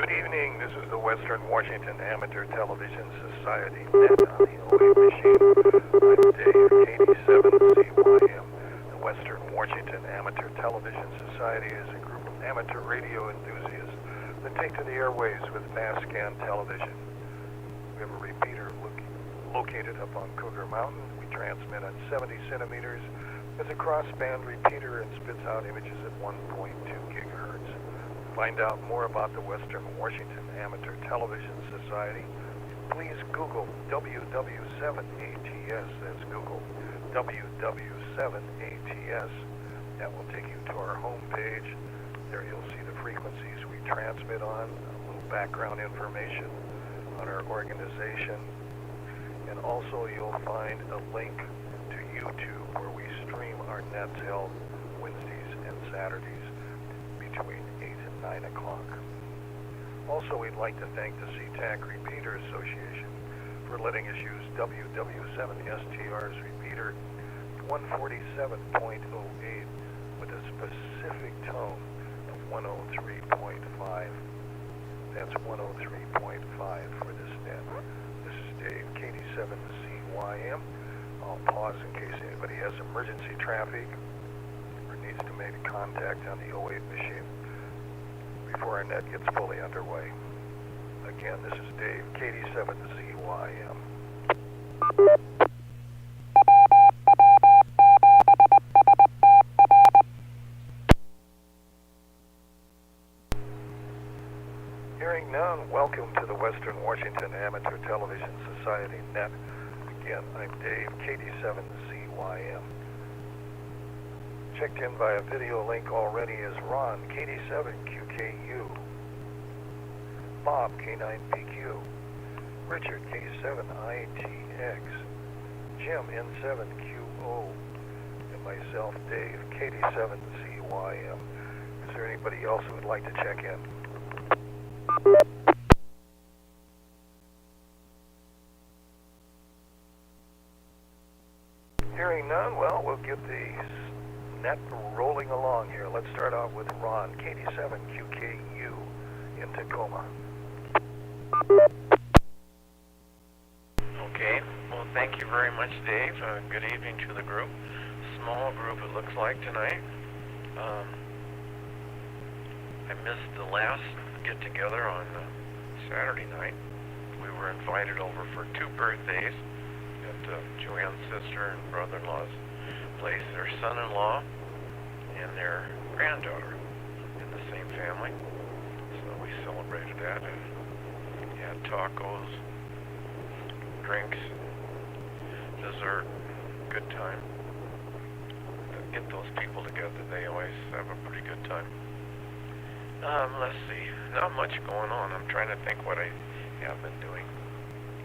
Good evening. This is the Western Washington Amateur Television Society net on the OA machine. I'm Dave, WW7ATS. The Western Washington Amateur Television Society is a group of amateur radio enthusiasts that take to the airwaves with mass scan television. We have a repeater located up on Cougar Mountain. We transmit on 70 centimeters. It's a crossband repeater and spits out images at 1.2 gigahertz. Find out more about the Western Washington Amateur Television Society. Please Google WW7ATS. That's Google WW7ATS. That will take you to our homepage. There you'll see the frequencies we transmit on, a little background information on our organization, and also you'll find a link to YouTube where we stream our nets held Wednesdays and Saturdays between 8 and 9 o'clock. Also, we'd like to thank the SeaTac Repeater Association for letting us use WW7STR's repeater 147.08 with a specific tone of 103.5. That's 103.5 for this net. This is Dave, WW7CYM. I'll pause in case anybody has emergency traffic or needs to make contact on the 08 machine before our net gets fully underway. Again, this is Dave, WW7CYM. Hearing none, welcome to the Western Washington Amateur Television Society net. Again, I'm Dave, WW7CYM. Checked in by a video link already is Ron, KD7QKU, Bob, K9PQ, Richard, K7ITX, Jim, N7QO, and myself, Dave, KD7CYM. Is there anybody else who would like to check in? Hearing none, well, we'll get the net rolling along here. Let's start off with Ron, KD7QKU in Tacoma. Okay, well, thank you very much, Dave. Good evening to the group. Small group, it looks like, tonight. I missed the last get-together on Saturday night. We were invited over for 2 birthdays at Joanne's sister and brother-in-law's place, their son-in-law and their granddaughter in the same family. So we celebrated that and had tacos, drinks, dessert, good time. Get those people together, they always have a pretty good time. Let's see, not much going on. I'm trying to think what I have been doing.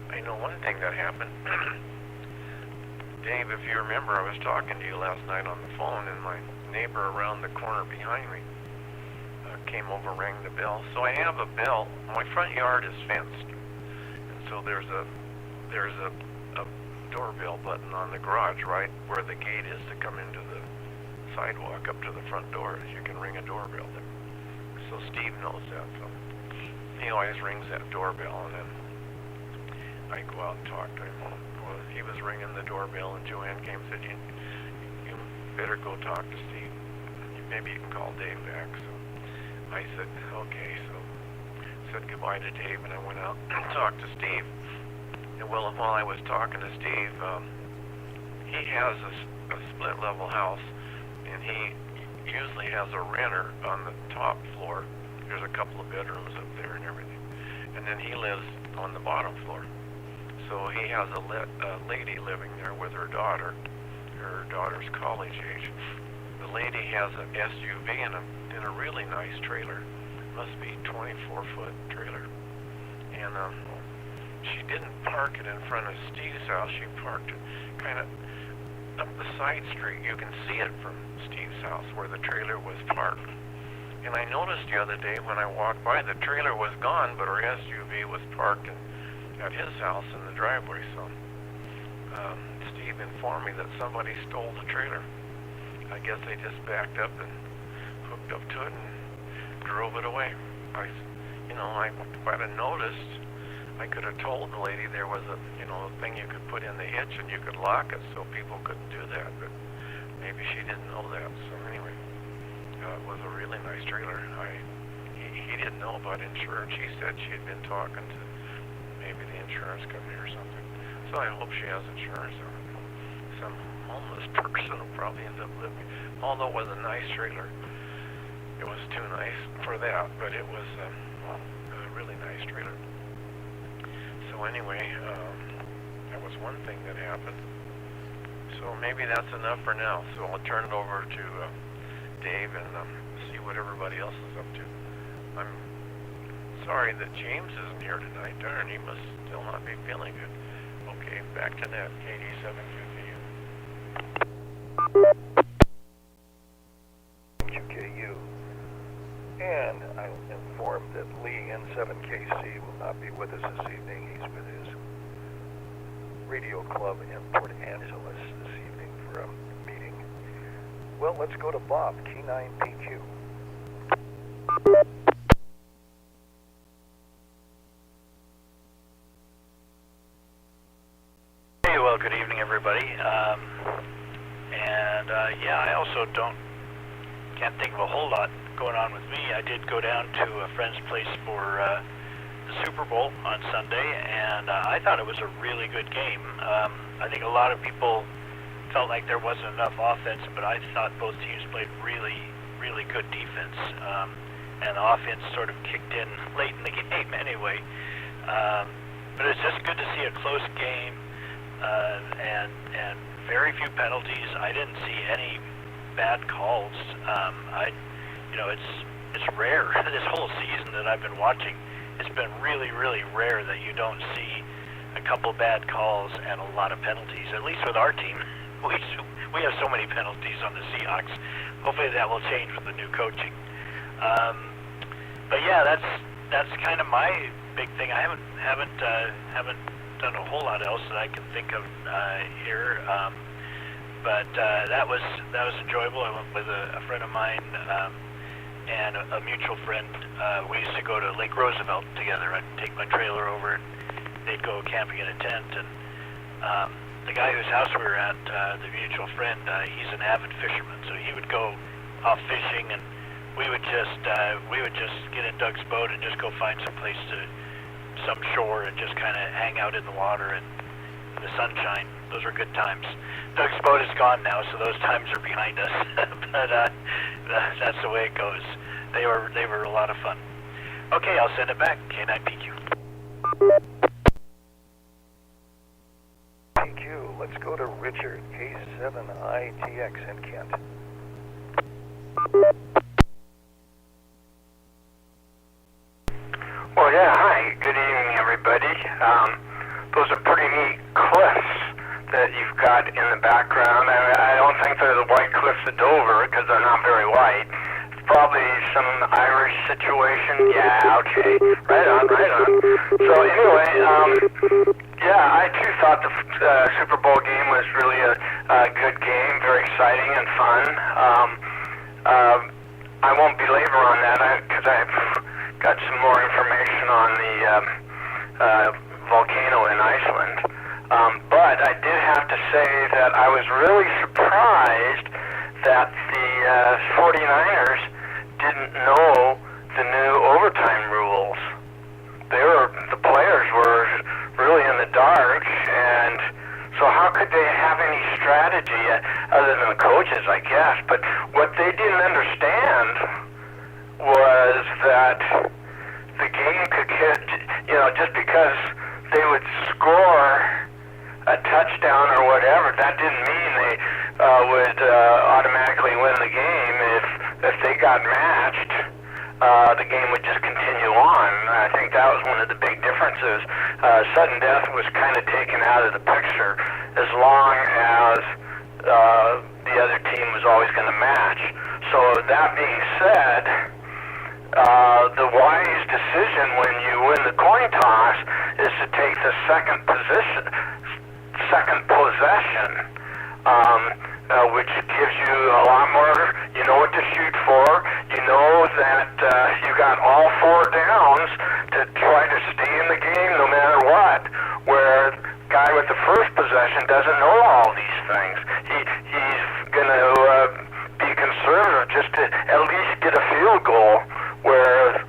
I know one thing that happened. Dave, if you remember, I was talking to you last night on the phone, and my neighbor around the corner behind me came over, rang the bell. So I have a bell. My front yard is fenced, and so there's a doorbell button on the garage right where the gate is to come into the sidewalk up to the front door. You can ring a doorbell there. So Steve knows that. So he always rings that doorbell, and then I go out and talk to him. Well, he was ringing the doorbell, and Joanne came and said, you better go talk to Steve. Maybe you can call Dave back. So I said, okay. So said goodbye to Dave, and I went out and talked to Steve. And well, while I was talking to Steve, he has a split-level house, and he usually has a renter on the top floor. There's a couple of bedrooms up there and everything. And then he lives on the bottom floor. So he has a lady living there with her daughter. Her daughter's college age. The lady has an SUV in a really nice trailer. Must be 24-foot trailer. And she didn't park it in front of Steve's house. She parked it kind of up the side street. You can see it from Steve's house where the trailer was parked. And I noticed the other day when I walked by, the trailer was gone, but her SUV was parked at his house in the driveway. So Steve informed me that somebody stole the trailer. I guess they just backed up and hooked up to it and drove it away. if I'd have noticed, I could have told the lady there was a thing you could put in the hitch and you could lock it so people couldn't do that, but maybe she didn't know that. So anyway, it was a really nice trailer. He didn't know about insurance. He said she had been talking to maybe the insurance company or something. So I hope she has insurance on it. Some homeless person will probably end up living. Although it was a nice trailer, it was too nice for that, but it was a really nice trailer. So anyway, that was one thing that happened. So maybe that's enough for now. So I'll turn it over to Dave and see what everybody else is up to. I'm sorry that James isn't here tonight. Darn, he must still not be feeling good. Okay, back to that, KD7QKU. QKU. And I'm informed that Lee N7KC will not be with us this evening. He's with his radio club in Port Angeles this evening for a meeting. Well, let's go to Bob, K9PQ. Hey, well, good evening, everybody. Yeah, I also can't think of a whole lot going on with me. I did go down to a friend's place for the Super Bowl on Sunday, and I thought it was a really good game. I think a lot of people felt like there wasn't enough offense, but I thought both teams played really, really good defense. And the offense sort of kicked in late in the game anyway. But it's just good to see a close game and very few penalties. I didn't see any bad calls. It's rare. This whole season that I've been watching, it's been really, really rare that you don't see a couple bad calls and a lot of penalties. At least with our team, we have so many penalties on the Seahawks. Hopefully that will change with the new coaching. But yeah, that's kind of my big thing. I haven't done a whole lot else that I can think of here. But that was enjoyable. I went with a friend of mine and a mutual friend. We used to go to Lake Roosevelt together. I'd take my trailer over, and they'd go camping in a tent. And the guy whose house we were at, the mutual friend, he's an avid fisherman, so he would go off fishing, and we would just get in Doug's boat and just go find some shore and just kind of hang out in the water and in the sunshine. Those were good times. Doug's boat is gone now, so those times are behind us. But that's the way it goes. They were a lot of fun. Okay, I'll send it back. K9PQ. PQ, let's go to Richard, K7ITX in Kent. Well, yeah, hi. Good evening, everybody. Those are pretty neat cliffs that you've got in the background. I don't think they're the White Cliffs of Dover, because they're not very white. It's probably some Irish situation. Yeah, okay. Right on. So anyway, yeah, I too thought the Super Bowl game was really a good game, very exciting and fun. I won't belabor on that because I've got some more information on the volcano in Iceland. But I did have to say that I was really surprised that the 49ers didn't know the new overtime rules. The players were really in the dark, and so how could they have any strategy other than the coaches, I guess? But what they didn't understand was that the game could get, just because they would score a touchdown or whatever, that didn't mean they would automatically win the game. If they got matched, the game would just continue on. I think that was one of the big differences. Sudden death was kind of taken out of the picture as long as the other team was always going to match. So that being said, the wise decision when you win the coin toss is to take the second possession. which gives you a lot more. You know what to shoot for. You know that you got all 4 downs to try to stay in the game no matter what. Where guy with the first possession doesn't know all these things. He's going to be conservative just to at least get a field goal. Where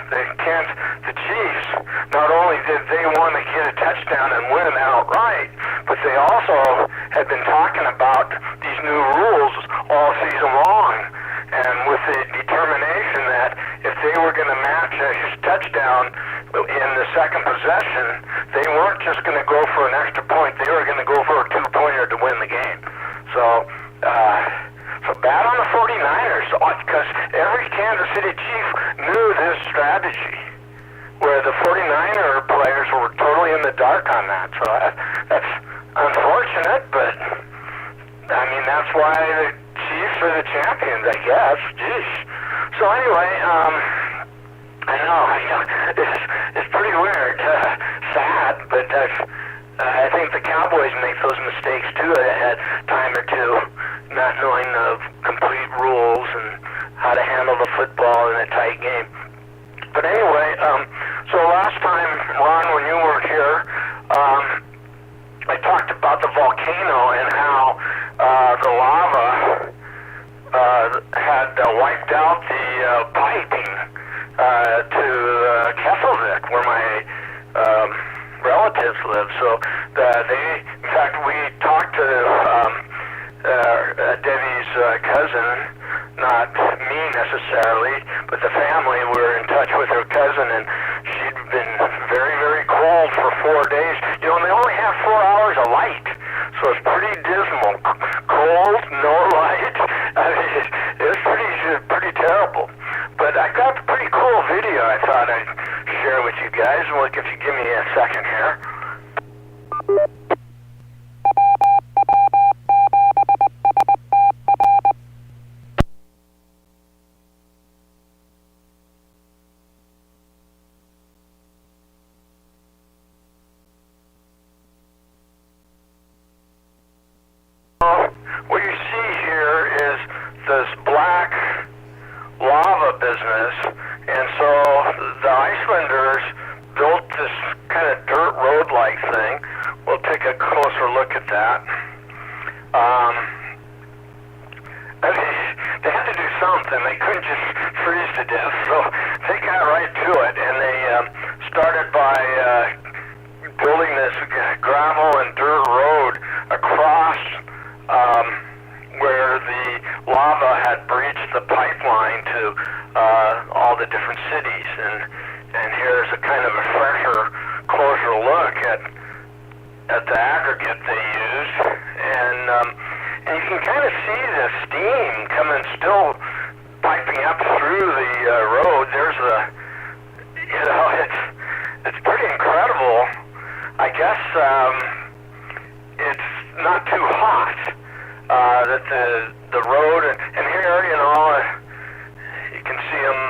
the Chiefs, not only did they want to get a touchdown and win outright, but they also had been talking about these new rules all season long, and with the determination that if they were going to match his touchdown in the second possession, they weren't just going to go for an extra point, they were going to go for a 2-pointer to win the game. So bad on the 49ers, because every Kansas City Chief knew this strategy, where the 49er players were totally in the dark on that. So that's unfortunate, but I mean, that's why the Chiefs are the champions, I guess. Jeez. So anyway, I know it's pretty weird, sad, but I think the Cowboys make those mistakes too a time or two, not knowing the complete rules and how to handle the football in a tight game. But anyway, so last time, Ron, when you weren't here, I talked about the volcano and how the lava had wiped out the piping to Kesselvik, where my relatives live. So in fact, we talked to Debbie's cousin, not me necessarily, but the family. We were in touch with her cousin, and she'd been very, very cold for 4 days. You know, and they only have 4 hours of light, so it's pretty dismal. Cold, no light. I mean, it was pretty terrible. But I got a pretty cool video I thought I'd share with you guys. Well, if you give me a second here. What you see here is this black lava business, and so the Icelanders built this kind of dirt road-like thing. We'll take a closer look at that. I mean, they had to do something. They couldn't just freeze to death, so they got right to it, and they started by building this gravel and dirt road across where the lava had breached the pipeline to all the different cities, and here's a kind of a fresher, closer look at the aggregate they used, and you can kind of see the steam coming, still piping up through the road. There's it's pretty incredible. I guess it's not too hot. That the road, and here, you know, you can see them,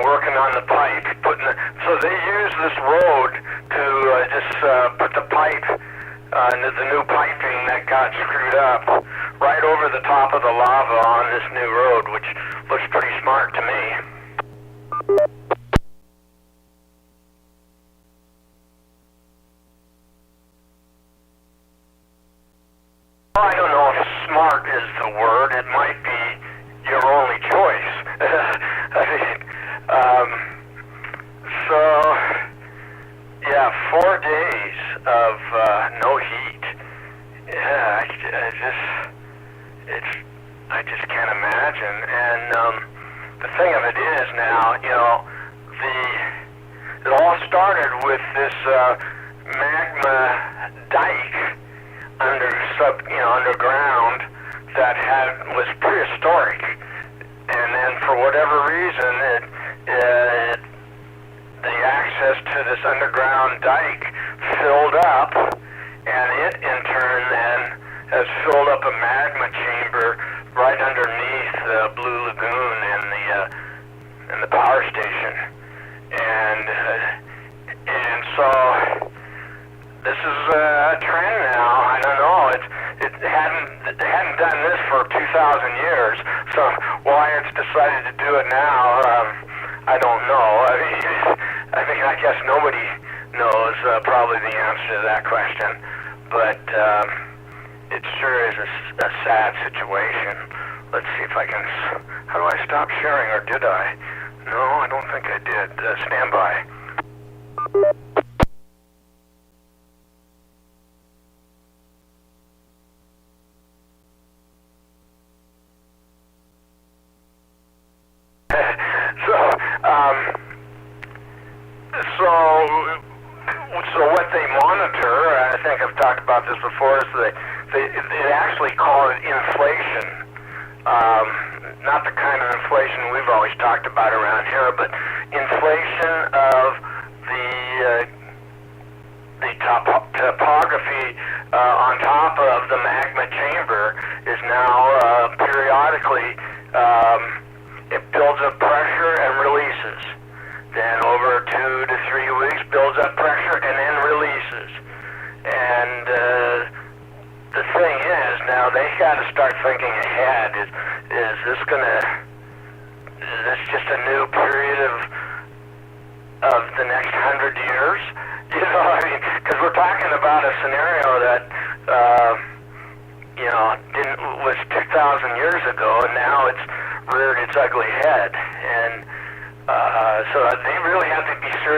working on the pipe, so they use this road to just put the pipe, the new piping that got screwed up right over the top of the lava on this new road, which looks pretty smart to me. Well, I don't know if smart is the word. It might be your only choice. I mean, so, yeah, 4 days of no heat. Yeah, I just can't imagine. And the thing of it is now, you know, it all started with this magma dike underground that was prehistoric, and then for whatever reason the access to this underground dike filled up, and it in turn then has filled up a magma chamber right underneath the Blue Lagoon in the power station, and so this is a trend now. I don't know. It hadn't done this for 2,000 years. So why it's decided to do it now, I don't know. I mean, I guess nobody knows probably the answer to that question, but it sure is a sad situation. Let's see if I can. How do I stop sharing, or did I? No, I don't think I did. Stand by. So what they monitor, I think I've talked about this before, is they actually call it inflation. Not the kind of inflation we've always talked about around here, but inflation of the topography on top of the magma chamber is now periodically it builds up pressure and releases. Then over 2 to 3 weeks, builds up pressure and then releases. And the thing is, now they got to start thinking ahead. Is this just a new period of the next 100 years? You know, I mean, because we're talking about a scenario that was 2,000 years ago, and now it's reared its ugly head. And so they really have to be serious.